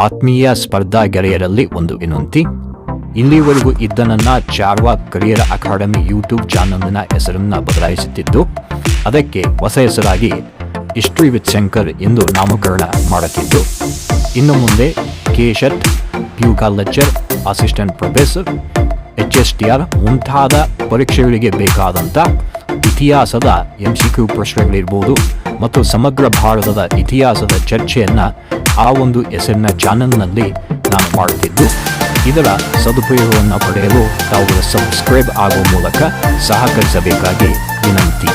ಆತ್ಮೀಯ ಸ್ಪರ್ಧಾ ಗೆಳೆಯರಲ್ಲಿ ಒಂದು ವಿನಂತಿ. ಇಲ್ಲಿವರೆಗೂ ಇದ್ದ ನನ್ನ ಚಾರ್ವಾಕ್ ಕರಿಯರ್ ಅಕಾಡೆಮಿ ಯೂಟ್ಯೂಬ್ ಚಾನಲ್ನ ಹೆಸರನ್ನು ಬದಲಾಯಿಸುತ್ತಿದ್ದು, ಅದಕ್ಕೆ ಹೊಸ ಹೆಸರಾಗಿ ಹಿಸ್ಟ್ರಿ ವಿತ್ ಶಂಕರ್ ಎಂದು ನಾಮಕರಣ ಮಾಡುತ್ತಿದ್ದು, ಇನ್ನು ಮುಂದೆ ಕೆಶೆಟ್, ಪ್ಯೂಕಾ ಲೆಕ್ಚರ್, ಅಸಿಸ್ಟೆಂಟ್ ಪ್ರೊಫೆಸರ್, HSTR ಮುಂತಾದ ಪರೀಕ್ಷೆಗಳಿಗೆ ಬೇಕಾದಂಥ ಇತಿಹಾಸದ MCQ ಪ್ರಶ್ನೆಗಳಿರ್ಬೋದು ಮತ್ತು ಸಮಗ್ರ ಭಾರತದ ಇತಿಹಾಸದ ಚರ್ಚೆಯನ್ನು ಆ ಒಂದು ಹೆಸರಿನ ಚಾನಲ್ನಲ್ಲಿ ನಾನು ಮಾಡುತ್ತಿದ್ದು, ಇದರ ಸದುಪಯೋಗವನ್ನು ಪಡೆಯಲು ತಾವು ಸಬ್ಸ್ಕ್ರೈಬ್ ಆಗುವ ಮೂಲಕ ಸಹಕರಿಸಬೇಕಾಗಿ ವಿನಂತಿ.